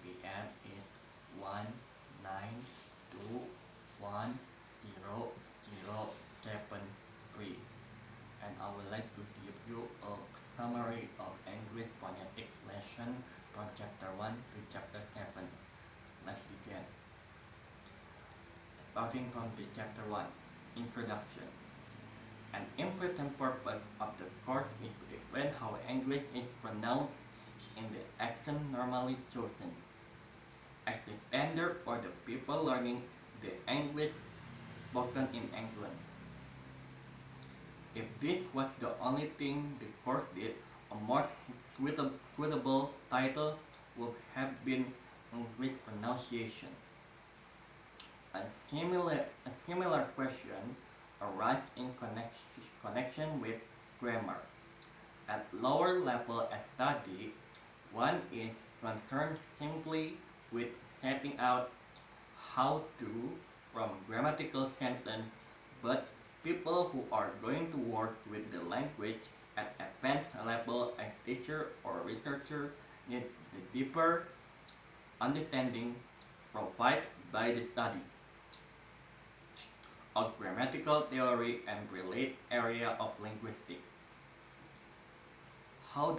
ISBN is 192100073, and I would like to give you a summary of English phonetics lesson from chapter 1 to chapter 7. Let's begin. Starting from the chapter 1, Introduction. An important purpose of the course is to explain how English is pronounced in the accent normally chosen as the standard for the people learning the English spoken in England. If this was the only thing the course did, a more suitable title would have been English pronunciation. A similar question arises in connection with grammar. At lower level of study, one is concerned simply with setting out how to from grammatical sentence, but people who are going to work with the language at advanced level as teacher or researcher need the deeper understanding provided by the study of grammatical theory and related area of linguistics. How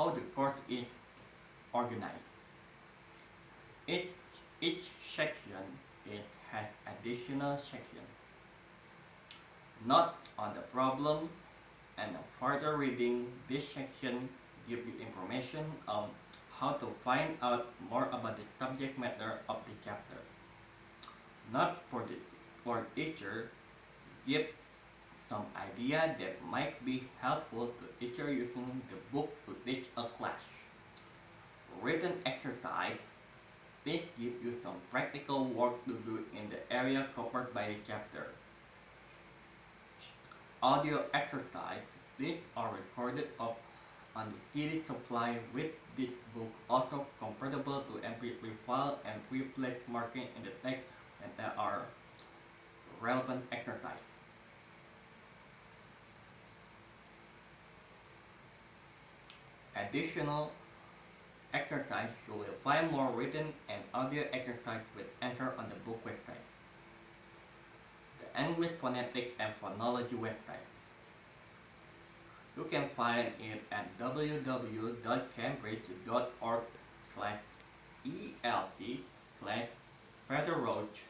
the course is organized. Each section has additional sections. Note on the problem and further reading this section give you information on how to find out more about the subject matter of the chapter. Note for teacher give some idea that might be helpful to teacher using the book to teach a class. Written exercise. This gives you some practical work to do in the area covered by the chapter. Audio exercise. These are recorded on the CD supply with this book, also compatible to MP3 file and replace marking in the text when there are relevant exercise. Additional exercise, you will find more written and audio exercise with answer on the book website. The English Phonetics and Phonology website. You can find it at www.cambridge.org/ELT/Feather-Roach.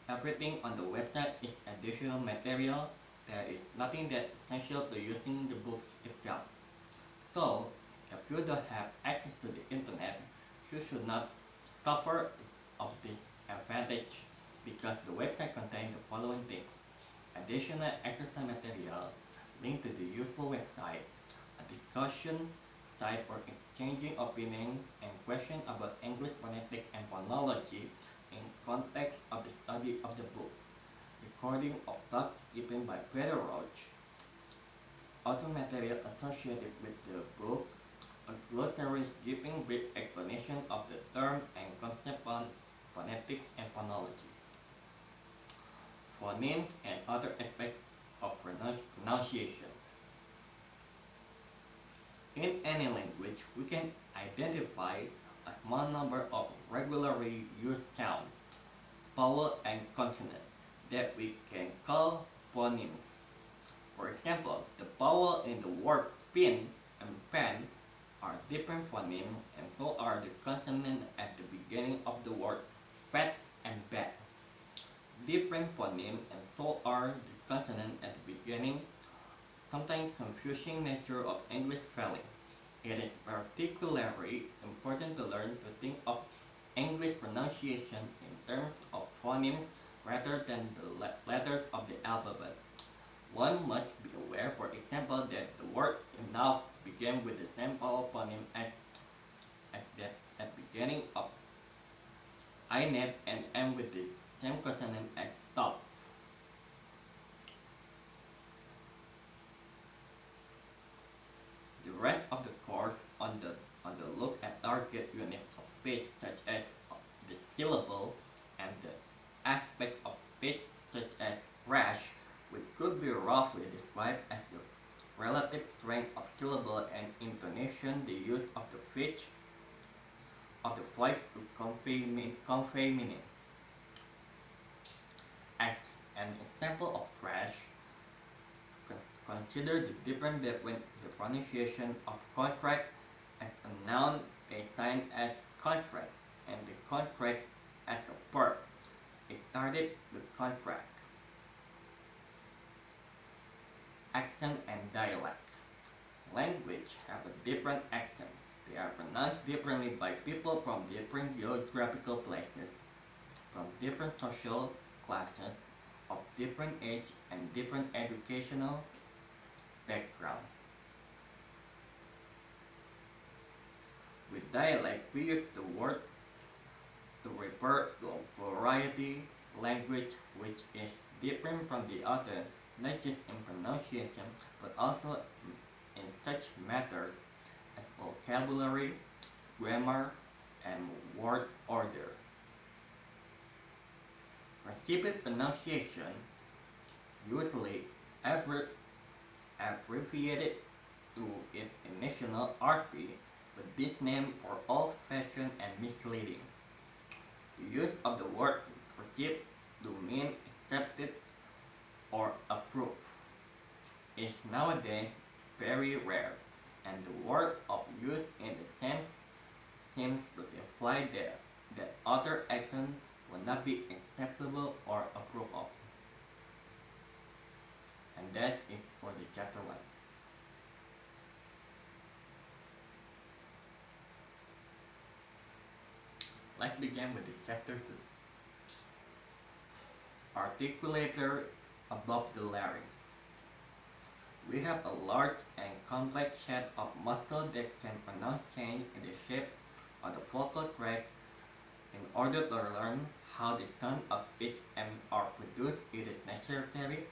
Everything on the website is additional material. There is nothing that essential to using the books itself. So, if you don't have access to the internet, you should not suffer of this advantage because the website contains the following things: additional exercise material, link to the useful website, a discussion site for exchanging opinion and questions about English phonetics and phonology in context of the study of the book, recording of talks given by Feather-Roach, other material associated with the book, a glossary giving brief explanation of the term and concept on phonetics and phonology, phonemes and other aspects of pronunciation. In any language, we can identify a small number of regularly used sounds, vowel and consonant that we can call phonemes. For example, the vowel in the word pin and pen are different phonemes, and so are the consonants at the beginning of the word fat and bad. Different phonemes, and so are the consonants at the beginning. Sometimes confusing nature of English spelling. It is particularly important to learn to think of English pronunciation in terms of phonemes rather than the letters of the alphabet. One must be aware, for example, that the word enough begins with the same vowel phoneme as that at beginning of INET and end with the same consonant as stop. The rest of the course on the look at target units of speech such as the syllable and the aspect of speech such as rash, which could be roughly described as the relative strength of syllable and intonation, the use of the pitch, of the voice to convey meaning. As an example of phrase, consider the difference between the pronunciation of contract as a noun assigned as contract and the contract as a verb. It started with contract. Accent and dialect. Language have a different accent. They are pronounced differently by people from different geographical places, from different social classes, of different age and different educational background. With dialect, we use the word to refer to a variety language which is different from the other, not just in pronunciation, but also in such matters as vocabulary, grammar, and word order. Recipient pronunciation, usually abbreviated to its initial RP, but this name for old-fashioned and misleading. The use of the word received to mean accepted or approved is nowadays very rare, and the word of use in the sense seems to imply that other action will not be acceptable or approved of. And that is for the chapter 1. Let's begin with the chapter 2. Articulator above the larynx. We have a large and complex set of muscles that can pronounce change in the shape of the vocal tract. In order to learn how the sound of speech are produced, it is necessary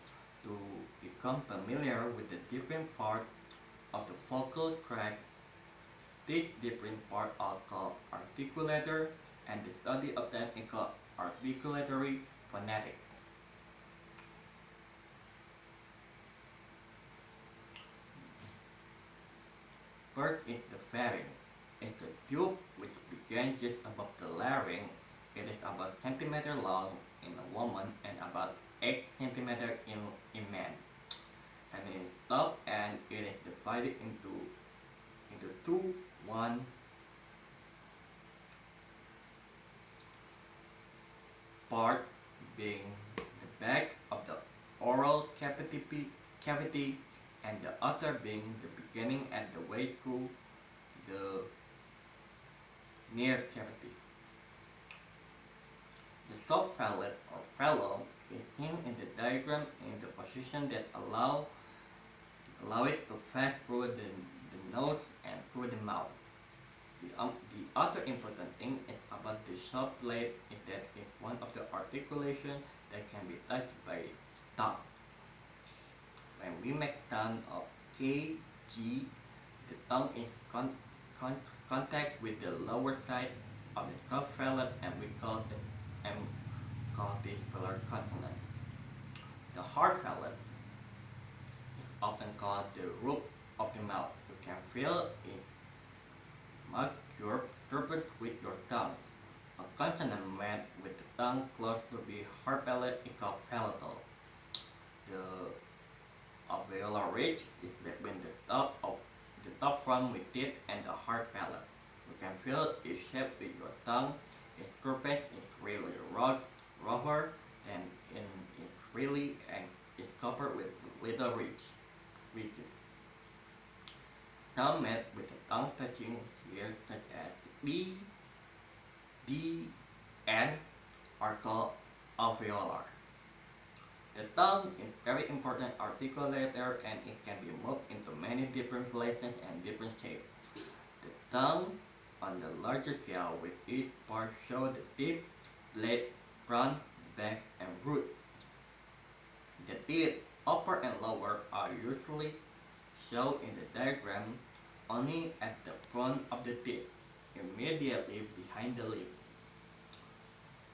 to become familiar with the different parts of the vocal tract. These different parts are called articulator, and the study of them is called articulatory phonetics. First is the pharynx. It's a tube which begins just above the larynx. It is about centimeter long in a woman and about 8 centimeter in man. And in its top end, it is divided into two. One part being the back of the oral cavity and the other being the beginning and the way through the near cavity. The subphalate or phallus is seen in the diagram in the position that allow it to pass through the nose and through the mouth. The other important thing is about the subplate is that it's one of the articulation that can be touched by tongue. When we make sound of K, G, the tongue is contact with the lower side of the subphalate and we call this pillar consonant. The hard phalate is often called the roof of the mouth. You can feel its curved surface with your tongue. A consonant made with the tongue close to the hard palate is called palatal. The alveolar ridge is between the top from with teeth and the hard palate. You can feel its shape with your tongue. Its surface is really rougher than it's really and is covered with little ridges. Sound made with the tongue touching here such as B, D, N are called alveolar. The tongue is very important articulator and it can be moved into many different places and different shapes. The tongue on the larger scale with each part show the tip, blade, front, back, and root. The teeth, upper and lower, are usually shown in the diagram only at the front of the teeth, immediately behind the lip.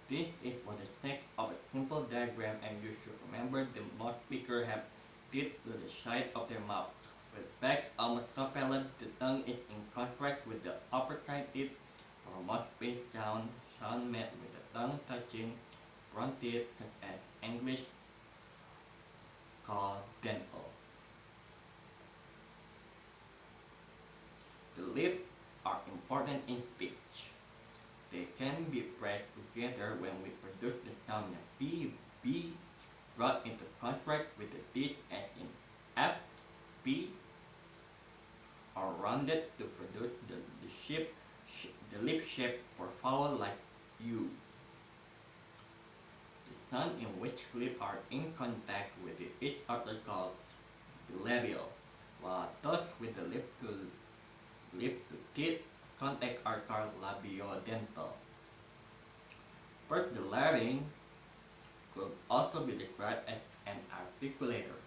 This is for the sake of a simple diagram and you should remember that most speakers have teeth to the side of their mouth. With back almost subpalate, the tongue is in contact with the upper side teeth For most speech sound made with the tongue touching front teeth, such as English called dental. The lips are important in speech. They can be pressed together when we produce the sound P, B, brought into contact with the teeth as in F, P, or rounded to produce the lip shape for vowel like U. The sound in which lips are in contact with each other called bilabial, while those with the lip to teeth contact are called labiodental. First, the larynx could also be described as an articulator,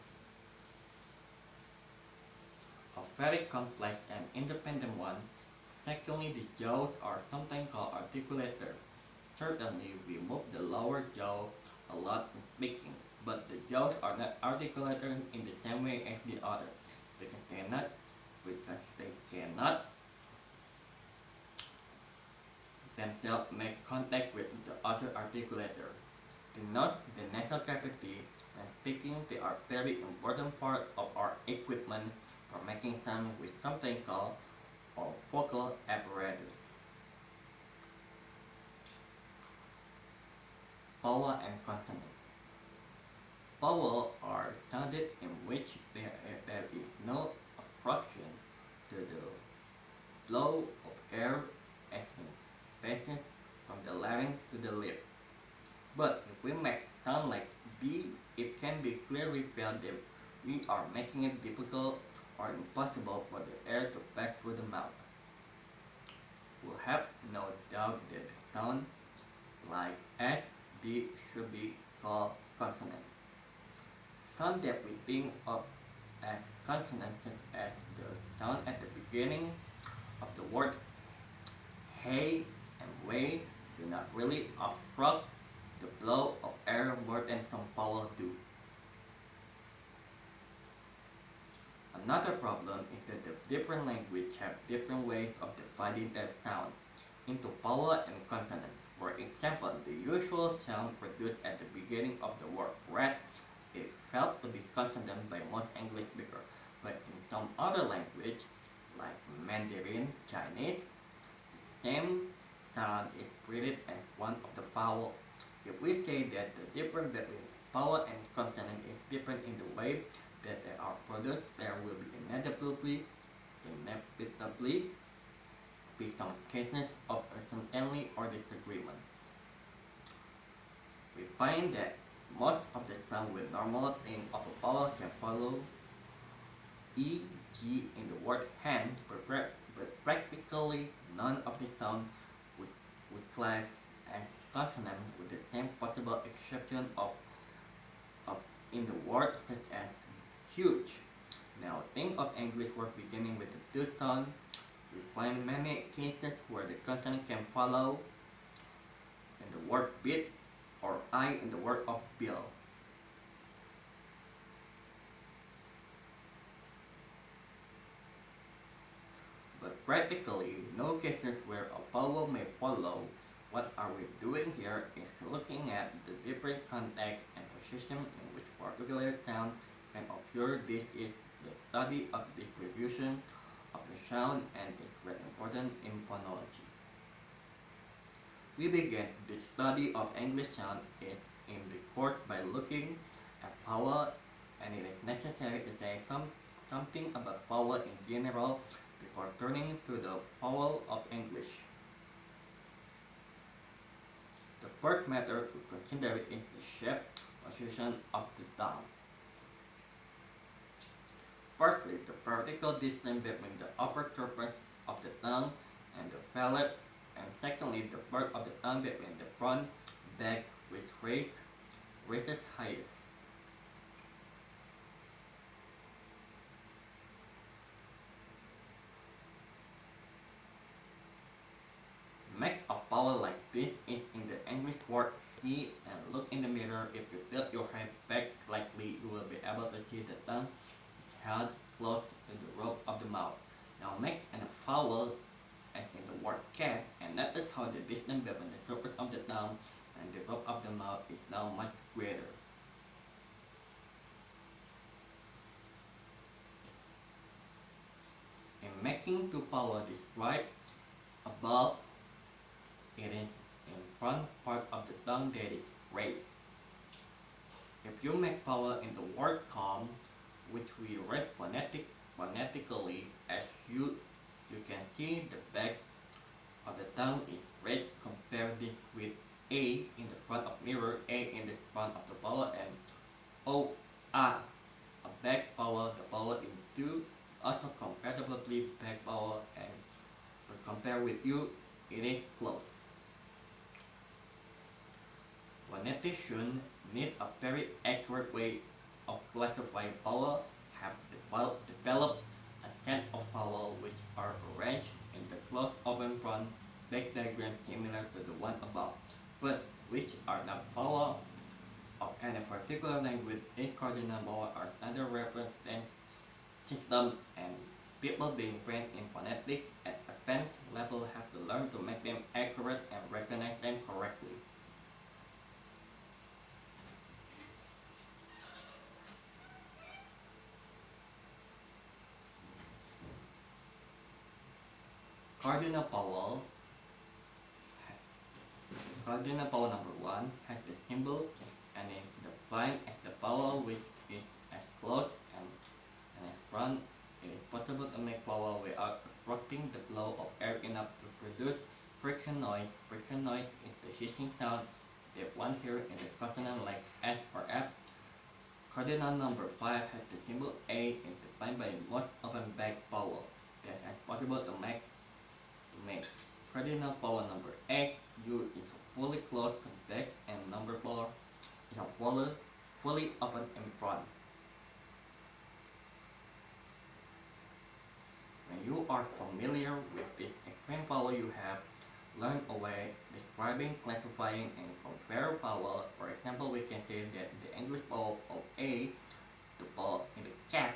a very complex and independent one. Secondly, the jaws are sometimes called articulators. Certainly, we move the lower jaw a lot in speaking, but the jaws are not articulators in the same way as the others, because they cannot themselves make contact with the other articulator. To note the nasal cavity when speaking, they are very important part of our equipment for making sound with something called our vocal apparatus. Vowel and consonant. Vowels are sounded in which there is no obstruction to the flow of air as in passage from the larynx to the lip. But if we make sound like B, it can be clearly felt that we are making it difficult or impossible for the air to pass through the mouth. We'll have no doubt that the sound like S, D should be called consonant. Sound that we think of as consonants such as the sound at the beginning of the word hey and way do not really obstruct the flow of air more than some vowels do. Another problem is that the different languages have different ways of dividing their sound into vowel and consonant. For example, the usual sound produced at the beginning of the word red is felt to be consonant by most English speakers, but in some other language, like Mandarin Chinese, the same sound is treated as one of the vowels. If we say that the difference between vowel and consonant is different in the way that they are produced, there will be inevitably be some cases of uncertainty or disagreement. We find that most of the sound we normally think of a vowel can follow E, G in the word hand, but practically none of the sound we class as consonant with the same possible exception of in the word such as huge. Now think of English word beginning with the two sound. We find many cases where the consonant can follow in the word bit or I in the word of bill. But practically no cases where a vowel may follow. What are we doing here is looking at the different context and position in which particular sound can occur. This is the study of distribution of the sound and is very important in phonology. We began the study of English sound in the course by looking at vowel, and it is necessary to say something about vowel in general before turning to the vowel of English. The first matter to consider is the shape position of the tongue. Firstly, the vertical distance between the upper surface of the tongue and the palate, and secondly, the part of the tongue between the front, back, which raises highest. Make a vowel like this is in the English word see and look in the mirror. If you tilt your head back slightly, you will be able to see the tongue is held close to the roof of the mouth. Now make a vowel as in the word cat and and notice how the distance between the surface of the tongue and the roof of the mouth is now much greater. In making two vowels described above, it is in front part of the tongue that is raised. If you make vowel in the word come, which we read phonetically as you can see the back of the tongue is raised. Compare this with A in the front of mirror, A in the front of the vowel, and O, A, a back vowel, the vowel in two, also comparatively back vowel, and to compare with U, it is close. Phoneticians need a very accurate way of classifying vowel, have developed a set of vowels which are arranged in the closed open front back diagram similar to the one above, but which are not vowel of any particular language. These cardinal vowels are standard reference system, and people being trained in phonetics at advanced level have to learn to make them accurate and recognize them correctly. Cardinal vowel Cardinal vowel number 1 has the symbol and is defined as the vowel which is as close and as front. It is possible to make vowel without obstructing the flow of air enough to produce friction noise. Friction noise is the hissing sound that one hears in the consonant like S or F. Cardinal number 5 has the symbol A and is defined by the most open back vowel that is possible to make. Cardinal vowel number 8, U is fully closed back, and number 4 is a fully open in front. When you are familiar with this extreme vowel, you have learned a way describing, classifying, and compare vowel. For example, we can say that the English vowel of A, the vowel in the cat,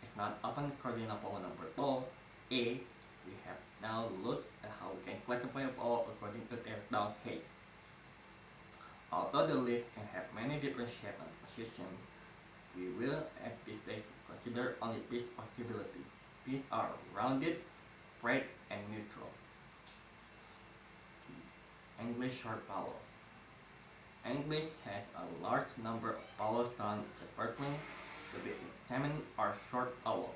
is not open. Cardinal vowel number 4, A. We have now looked at how we can classify a vowel according to their down height. Although the lip can have many different shapes and positions, we will at this stage consider only this possibility. These are rounded, straight, and neutral. English short vowel. English has a large number of vowel sounds. The first one to be examined are short vowels.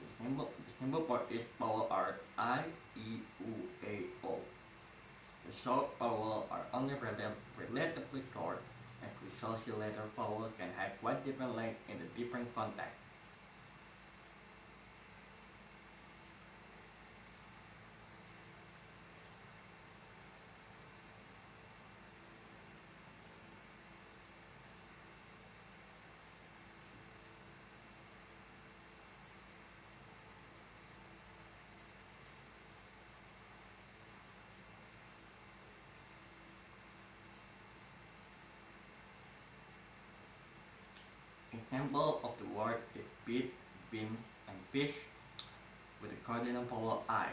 The symbol for each vowel are I, E, U, A, O. The short vowels are only relatively short, as we shall see later. Vowels can have quite different lengths in the different contexts. Example of the word is beat, beam, and fish with the cardinal vowel I.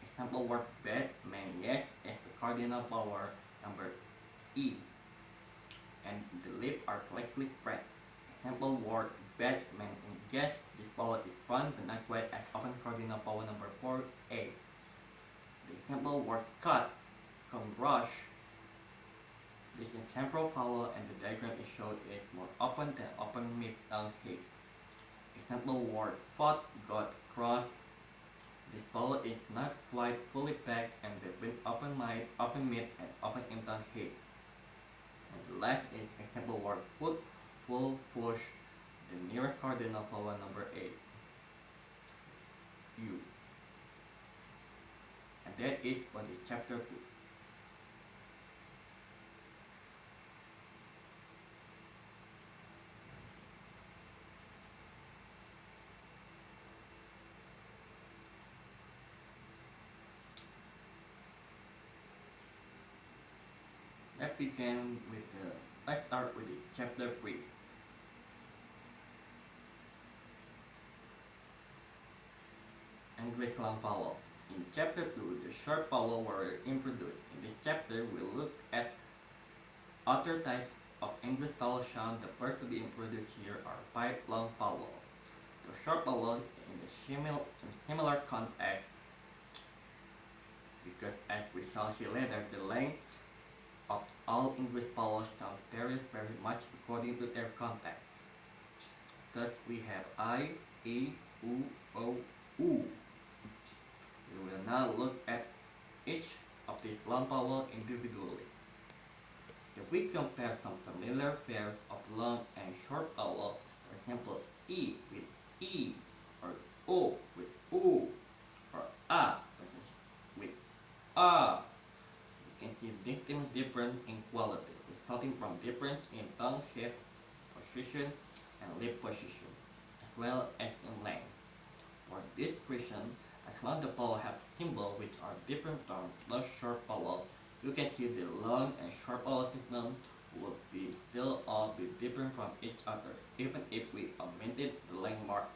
Example word bed, man, yes, is the cardinal vowel number E, and the lips are slightly spread. Example word bed, man, and yes, this vowel is front but not quite as often. Cardinal vowel number 4, A. The example word cut, come rush. This is central vowel, and the diagram is showed is more open than open mid tongue head. Example word fought, got, cross. This vowel is not quite fully packed and between open mid, and open in tongue head. And the last is example word foot, full, push. The nearest cardinal vowel number 8, U. And that is for the chapter 2. Let's start with the chapter 3. English long vowel. In chapter 2, the short vowel were introduced. In this chapter, we look at other types of English vowel sound. The first to be introduced here are pipe long vowel. The short vowel in the similar context, because as we shall see later, the length of all English vowel sound varies very much according to their context. Thus we have I, E, U, O, U. We will now look at each of these long vowels individually. If we compare some familiar pairs of long and short vowel, for example, E with E, or O with O, or A with A, we can see distinct difference in quality, resulting from difference in tongue shape, position, and lip position, as well as in length. For this reason, as long as the vowels have symbols which are different from the short vowel, you can see the long and short vowel system would be still all be different from each other, even if we omitted the length mark.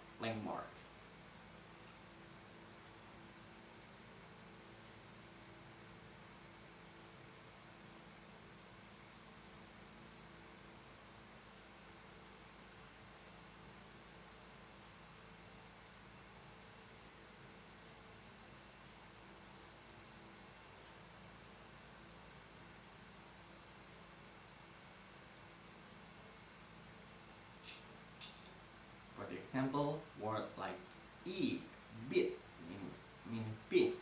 For example, word like E, bit, meaning bit.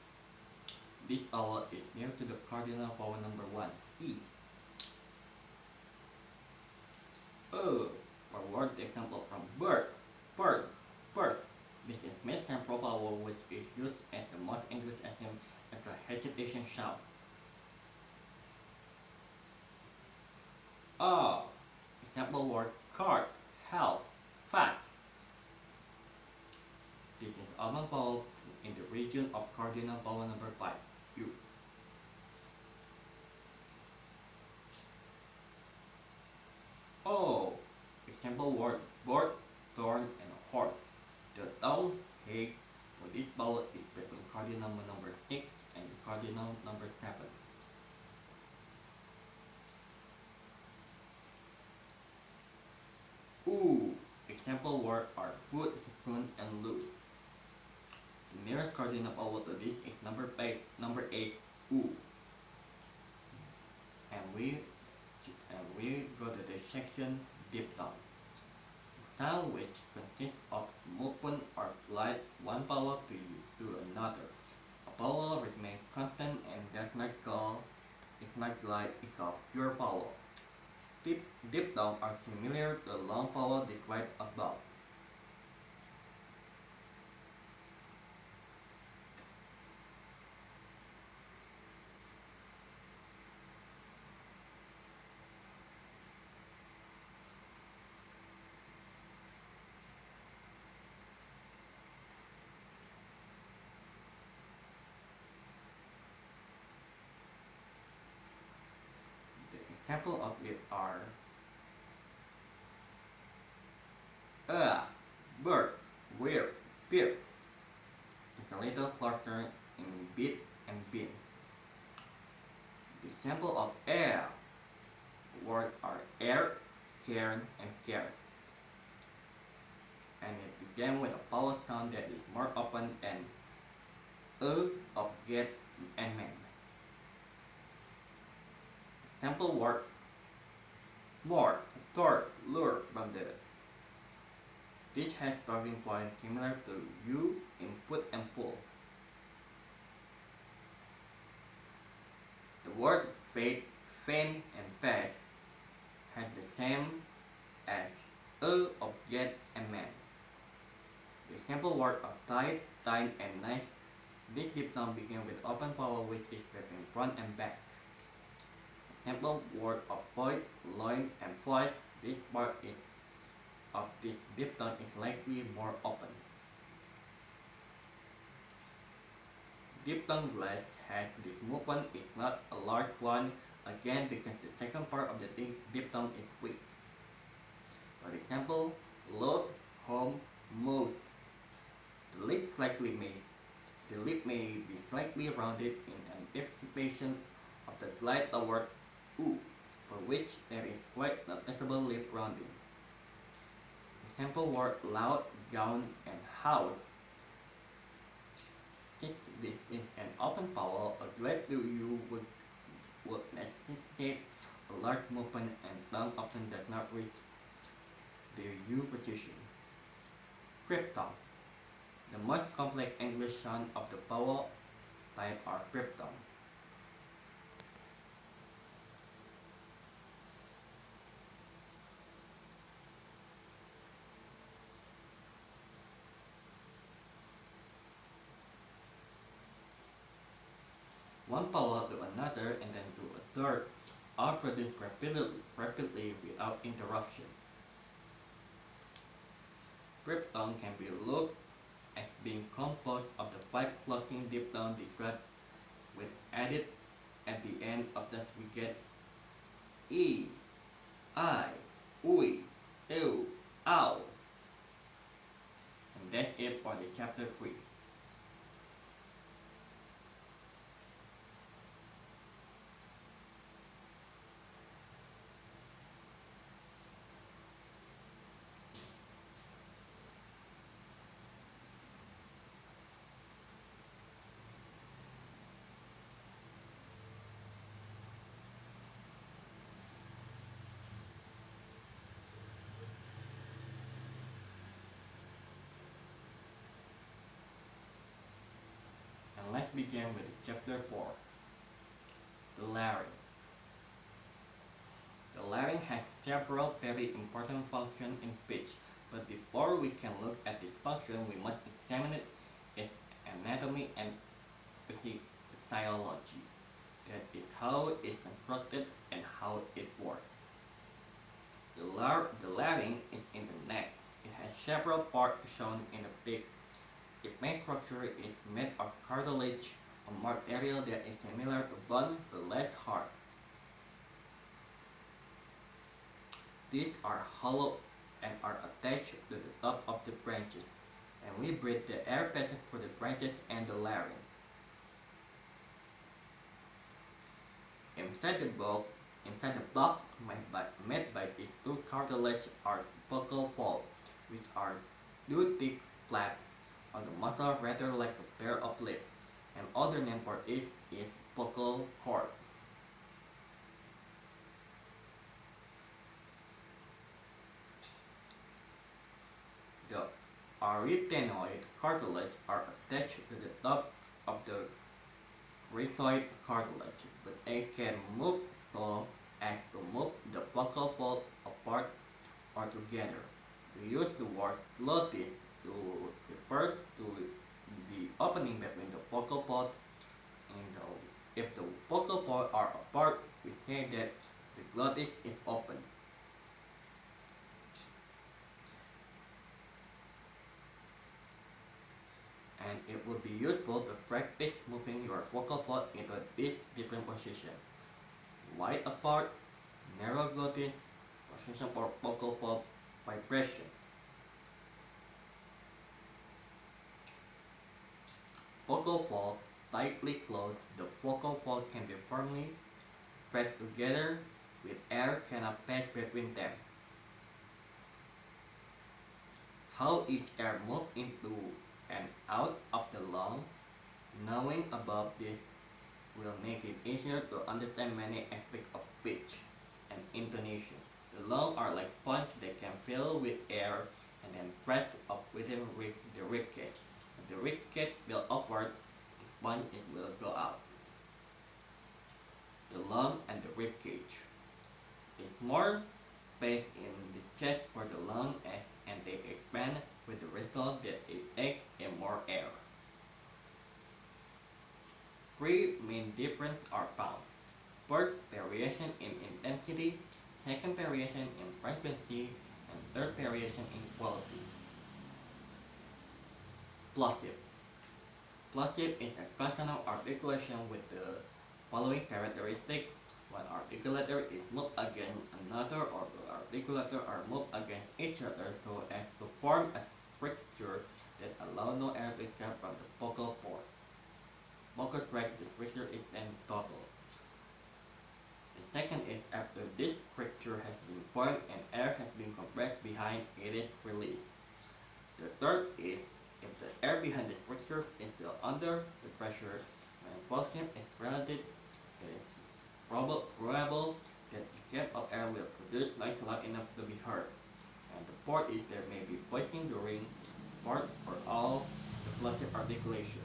This vowel is near to the cardinal vowel number 1, E. For word example from bird, bird, bird. This is mid-temporal vowel which is used as the most English accent as a hesitation sound. Example word card, help, fast. This is often found in the region of cardinal vowel number 5, U. Example word bird, thorn, and horse. The tone H for this vowel is between cardinal number 6 and cardinal number 7. Example word are foot, spoon, and loose. The nearest cardinal vowel to this is number 8, U. And we go to the section diphthong. Sound which consists of movement or glide one vowel to another. A vowel remains constant and does not glide is called pure vowel. Diphthongs are similar to the long vowel described above. The example of it are bird, weird, pierce. It's a little cluster in bit and bin. The example of air words are air, cairn, and scarce. And it began with a vowel sound that is more open than of get and man. Example word more, toward, lure from the. This has starting point similar to U in put and pull. The word fade, feign, and pass has the same as of get and man. The example word of tight, time, and nice. This diphthong begin with open vowel which is between front and back. Example word of void, loin, and voice. This part of this diphthong is likely more open. Diphthong glass has this movement is not a large one, again because the second part of the diphthong is weak. For example, load, home, move. The lips slightly move. The The lip may be slightly rounded in anticipation of the glide award oo, for which there is quite noticeable lip rounding. Example word loud, gown, and house. Since this is an open vowel, a glide to u would necessitate a large movement and tongue often does not reach the U position. Cryptong. The most complex English sound of the vowel type are cryptong. One vowel to another and then to a third, all produced rapidly without interruption. Cryptong can be looked as being composed of the five closing diphthongs described with added at the end of that we get E, I, Ui, Ew, Ow. And that's it for the chapter 3. And let's begin with chapter 4, the larynx. The larynx has several very important functions in speech, but before we can look at this function, we must examine its anatomy and physiology. That is how it is constructed and how it works. The larynx is in the neck. It has several parts shown in the pic. Its main structure is made of cartilage, a material that is similar to bone but less hard. These are hollow and are attached to the top of the branches, and we breathe the air passes through the branches and the larynx. Inside the box made by these two cartilage are vocal folds, which are two thick flaps on the muscle rather like a pair of lips. An other name for this is vocal cords. The arytenoid cartilage are attached to the top of the rhizoid cartilage, but they can move so as to move the vocal fold apart or together. We use the word glottis to refer to the opening between the vocal folds, and if the vocal folds are apart, we say that the glottis is open. And it would be useful to practice moving your vocal fold into these different positions: wide apart, narrow glottis, position for vocal fold, vibration. Vocal fold tightly closed, the vocal fold can be firmly pressed together with air cannot pass between them. How each air moves into and out of the lung, knowing about this will make it easier to understand many aspects of speech and intonation. The lungs are like sponge that can fill with air and then press up within the ribcage. If the ribcage will upward, the sponge it will go out. The lung and the ribcage. It's more space in the chest for the lung and they expand with the result that it takes in more air. Three main differences are found. First, variation in intensity, second variation in frequency, and third variation in quality. Plosive. Plosive is a consonant articulation with the following characteristic. One articulator is moved against another or the articulators are moved against each other so as to form a structure that allows no air to escape from the vocal port. focus right the structure is then total. The second is after this structure has been formed and air has been compressed behind it is released. The third is if the air behind the structure is still under the pressure when volume is relative, it is probable that the gap of air will produce light loud enough to be heard. And the fourth is there may be voicing during part or all the plosive articulation.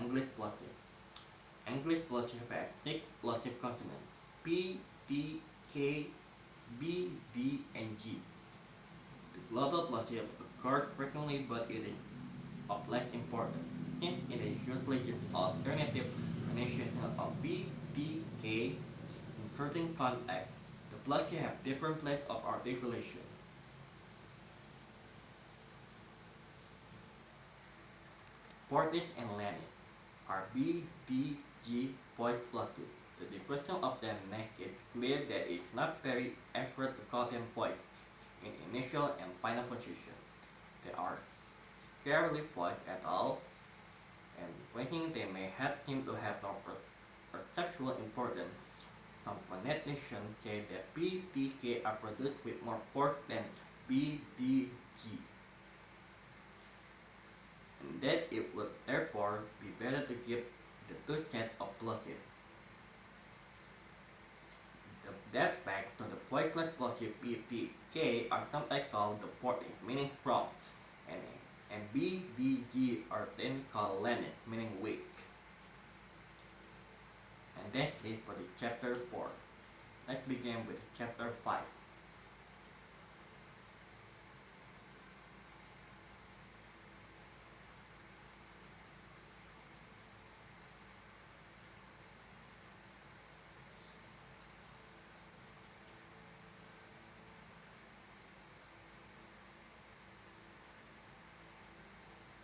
English plosive. English plosive has six plosive consonants P, T, K, B, D, and G. The glottal plosive occurs frequently but it is of less importance since it is usually just alternative pronunciation of B, D, K. In certain contexts, the plosive have different places of articulation. Portis and Lannis are B, D, G voice plosive. The description of them makes it clear that it's not very accurate to call them voice in initial and final position. They are scarcely voiced at all, and thinking they may have seemed to have no perceptual importance. Some phoneticians say that B, D, K are produced with more force than B, D, G, and that it would therefore be better to give the two sets of plosive. That fact, so the voiceless plosive B, D, K are sometimes called the portis, meaning strong, and, and B, D, G are then called Lannis, meaning weak. And that's it for the chapter 4. Let's begin with chapter 5.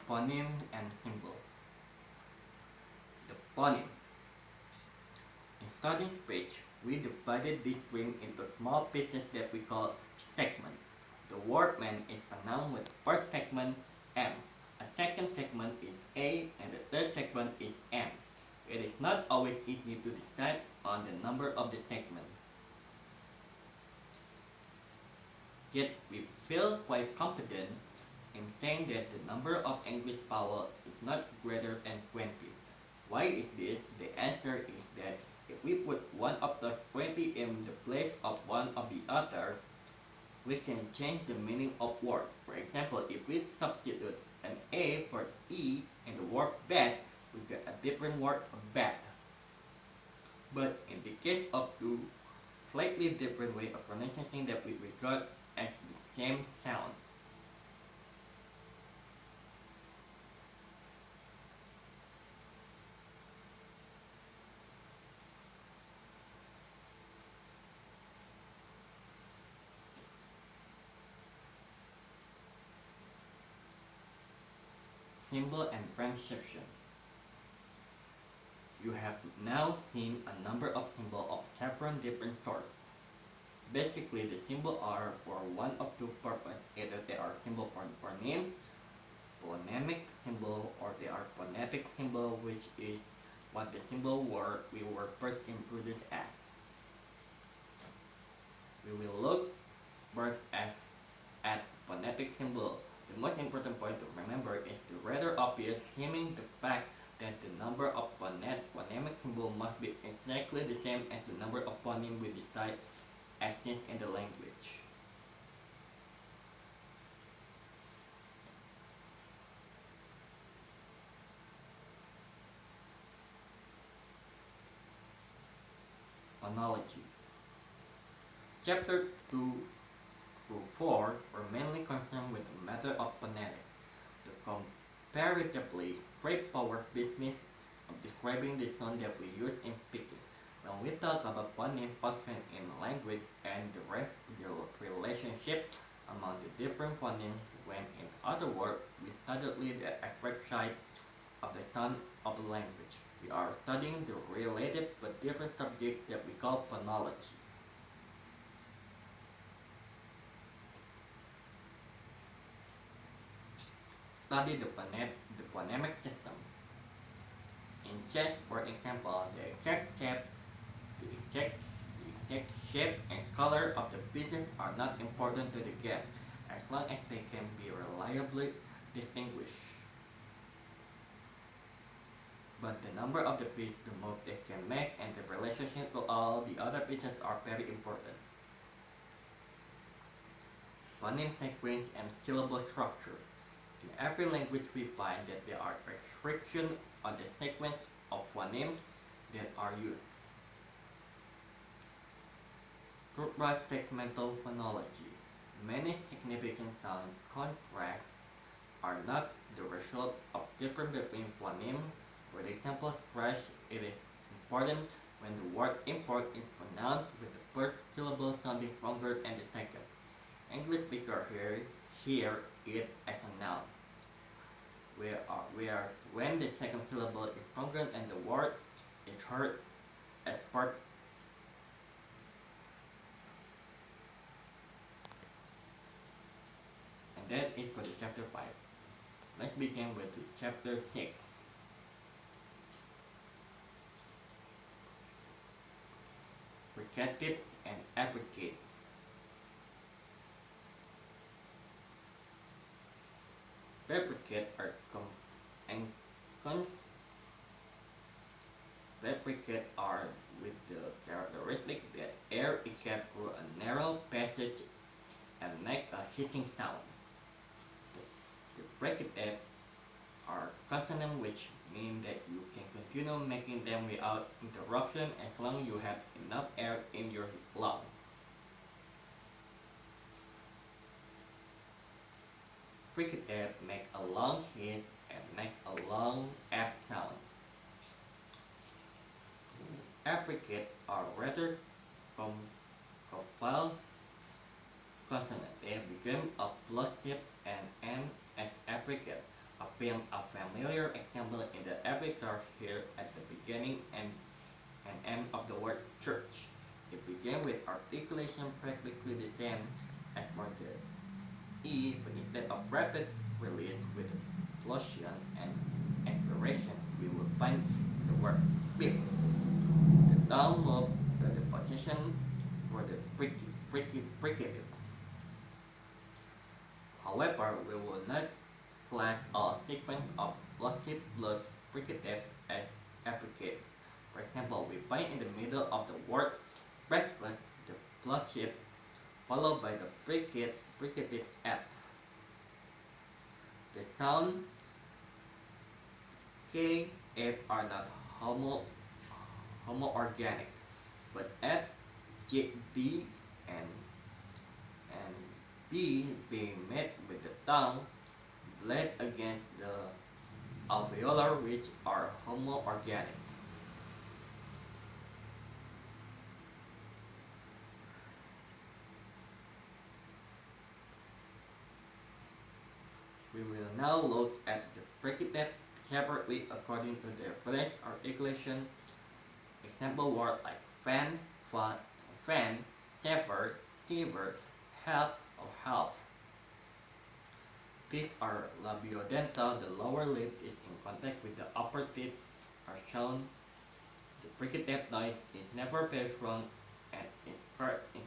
Phoneme and symbol. The phoneme. In studying speech, we divided this string into small pieces that we call segments. The word man is pronounced with the first segment M, a second segment is A, and the third segment is M. It is not always easy to decide on the number of the segments. Yet we feel quite confident in saying that the number of English vowels is not greater than 20. Why is this? The answer is that if we put one of the 20 in the place of one of the others, we can change the meaning of words. For example, if we substitute an A for E in the word bat, we get a different word bat. But in the case of two slightly different way of pronouncing that we regard as the same sound, symbol and transcription. You have now seen a number of symbols of several different sorts. Basically, the symbols are for one of two purposes. Either they are symbol for names, phonemic symbol, or they are phonetic symbol, which is what the symbol we were first introduced as. We will look first at phonetic symbol. The most important point to remember is the rather obvious seeming the fact that the number of phonemic symbol must be exactly the same as the number of phonemes we decide exist in the language. Phonology. Chapter 2 through 4 were mainly concerned with the method of phonetics, the comparatively straightforward business of describing the sound that we use in speaking. When we talk about phoneme function in language and the relationship among the different phonemes, when in other words we study the express side of the sound of the language, we are studying the related but different subject that we call phonology. study the phonemic system. In chess, for example, the exact, the exact shape and color of the pieces are not important to the game, as long as they can be reliably distinguished. But the number of the pieces to move they can make and the relationship to all the other pieces are very important. Phoneme sequence and syllable structure. In every language we find that there are restrictions on the sequence of phonemes that are used. Group-wise segmental phonology. Many significant sound contrasts are not the result of difference between phonemes. For example, fresh, it is important when the word import is pronounced with the first syllable sounding stronger than the second. English speakers hear it as a noun, where when the second syllable is stronger than the word is heard as part. And that is for the chapter 5. Let's begin with the chapter 6. Fricative and affricate. Replicate are and replicate are with the characteristic that air is kept through a narrow passage and make a hissing sound. The fricative are consonants, which mean that you can continue making them without interruption as long as you have enough air in your lungs. Fricative make a long hiss and make a long F sound. Affricate are rather compiled consonants. They become a plosive and end as affricate. A familiar example in the affricate here at the beginning and end of the word church. It began with articulation practically the same as for the E, but instead of rapid release with explosion and expiration, we will find the word beep. The down move to the position for the fricative. However, we will not class a sequence of plosive plus fricative as affricate. For example, we find in the middle of the word breakfast the plosive followed by the fricative F. The sound K, F are not homoorganic, but F, J, B, and B being met with the tongue bled against the alveolar, which are homoorganic. We will now look at the fricative separately according to their French articulation. Example words like fan, taper, fever, help, or half. These are labiodental. The lower lip is in contact with the upper teeth are shown. The fricative noise is never very strong and is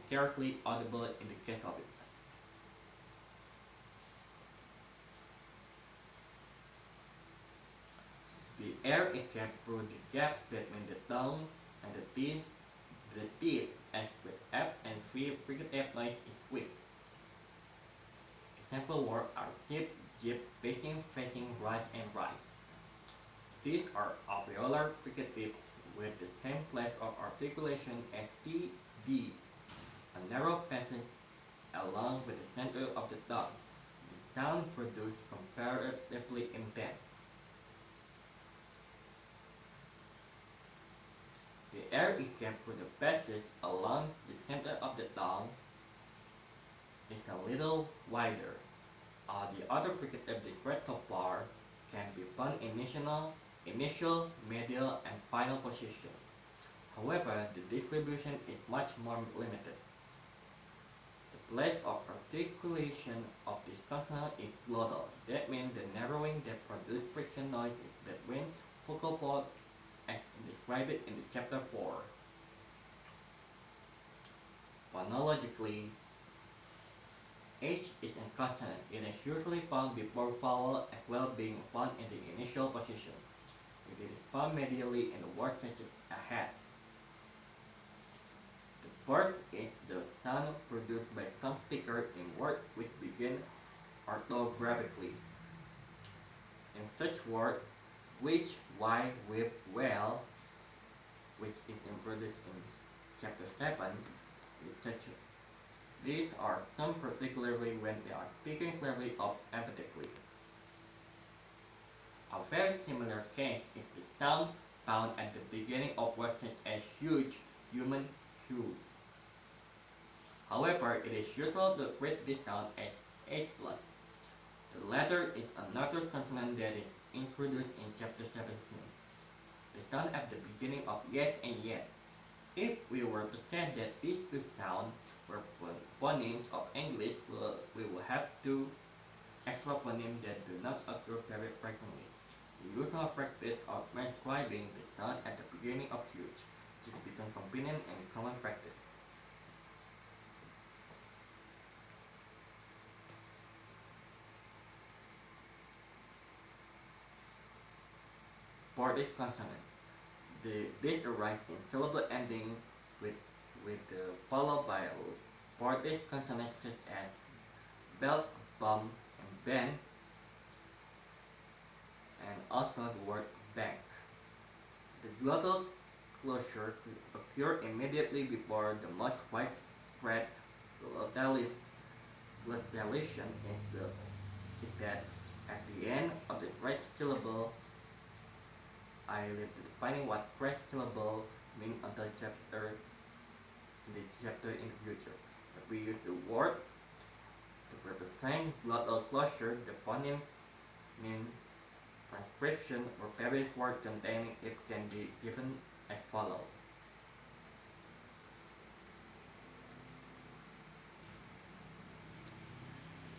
scarcely audible in the case of it. The air is kept through the gaps between the tongue and the teeth. The teeth, as with F and V, fricative noise is weak. Example words are tip, jib, facing right and right. These are alveolar fricatives with the same class of articulation as T, D, a narrow passage along with the center of the tongue. The sound produced comparatively intense. The air is kept through the passage along the center of the tongue is a little wider. The other fricative described so far can be found in initial, medial, and final position. However, the distribution is much more limited. The place of articulation of this consonant is glottal. That means the narrowing that produces friction noise between vocal cords as described in the chapter 4. Phonologically, H is a consonant. It is usually found before vowel as well being found in the initial position. It is found medially in the word such as ahead. The first is the sound produced by some speakers in words which begin orthographically. In such words, which, why, with, well, which is introduced in chapter 7, etc. These are some particularly when they are speaking clearly or emphatically. A very similar case is the sound found at the beginning of words such as huge, human, huge. However, it is usual to treat this sound as H+. The latter is another consonant that is introduced in chapter 17. The sound at the beginning of yes and yet. If we were to say that these two sounds were phonemes of English, we will have two extra phonemes that do not occur very frequently. The usual practice of transcribing the sound at the beginning of huge has become convenient and common practice. For this consonant, the bit arrives in syllable ending with followed by for this consonant such as belt, bump, and bend, and also the word bank. The glottal closure occurs immediately before the most widespread glottalization is that at the end of the first syllable. I will be defining what first syllable means until chapter in the future. If we use the word to represent glottal closure, the phoneme mean transcription or various words containing it can be given as follows.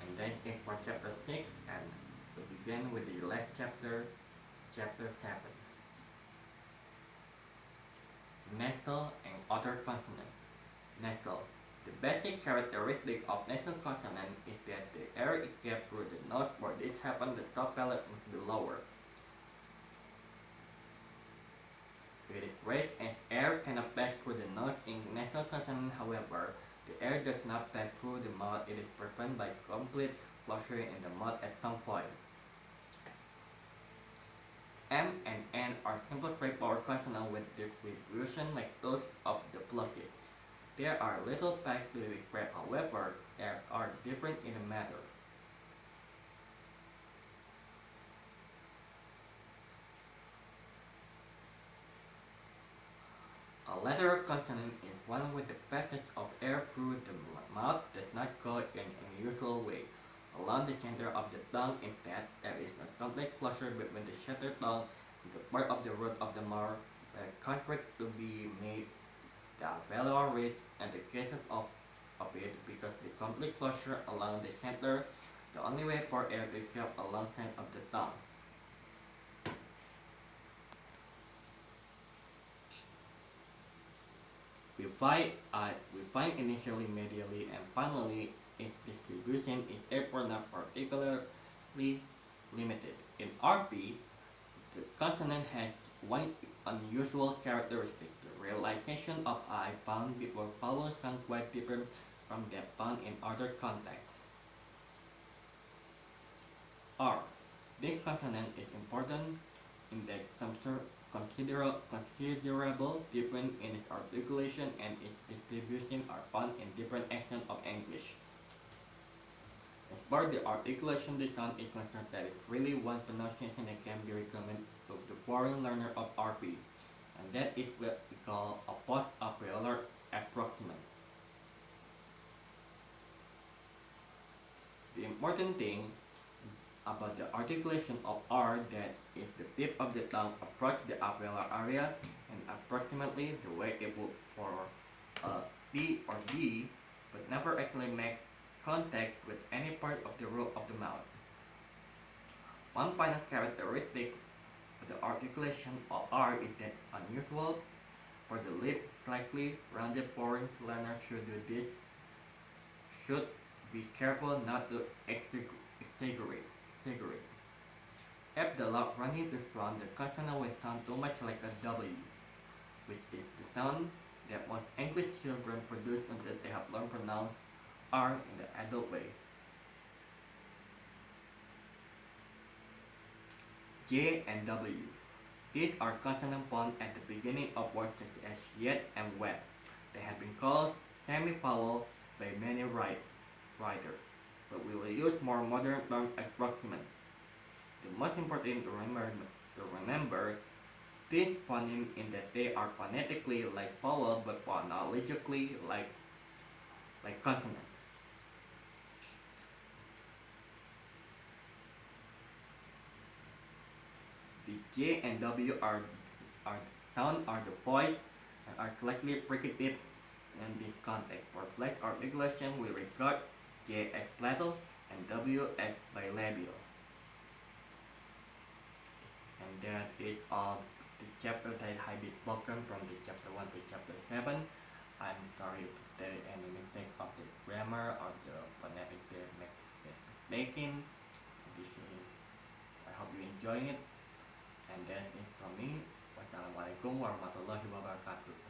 And then in for chapter 6, and we begin with the last chapter, chapter 7. Nasal and other consonants. Nasal. The basic characteristic of nasal consonant is that the air is kept through the nose. For this happens, the top palate must be lower. It is raised and air cannot pass through the nose in nasal consonant. However, the air does not pass through the mouth. It is prevented by complete closure in the mouth at some point. M and N are simple straightforward consonants with distribution like those of the plosive. There are little facts to describe, however, they are different in the matter. A lateral consonant is one with the passage of air through the mouth does not go in an unusual way. Along the center of the tongue, instead, there is a complete closure between the shattered tongue and the part of the root of the mouth where contact to be made. The alveolar ridge and the cases of it because the complete closure along the center, the only way for air to escape alongside of the tongue. We find initially medially and finally its distribution is therefore not particularly limited. In RP, the consonant has one unusual characteristic. The realization of I found before vowels sound quite different from that found in other contexts. R. This consonant is important in that considerable difference in its articulation and its distribution are found in different accents of English. As far as the articulation the sound is concerned, there is really one pronunciation that can be recommended to the foreign learner of RP, and that is what we call a post-alveolar approximant. The important thing about the articulation of R that is the tip of the tongue approach the alveolar area and approximately the way it would for P or B but never actually make contact with any part of the roof of the mouth. One final characteristic of the articulation of R is that unusual for the lips slightly rounded. Foreign learners should do this should be careful not to exaggerate. If the loud running the front, the consonant will sound too much like a W, which is the sound that most English children produce until they have learned to pronounce R in the adult way. J and W. These are consonant forms at the beginning of words such as yet and wet. They have been called semi-vowel by many writers, but we will use more modern terms approximate. The most important to remember these phonemes in that they are phonetically like vowel but phonologically like consonant. The J and W are sound are the voice and are slightly fricative in this context. For flex articulation, we regard J as palatal and W as bilabial. And that is all the chapter that I have spoken from the chapter 1 to chapter 7. I'm sorry if there is any mistake of the grammar or the phonetic making. This is, I hope you enjoy it. And that is from me. Wassalamualaikum warahmatullahi wabarakatuh.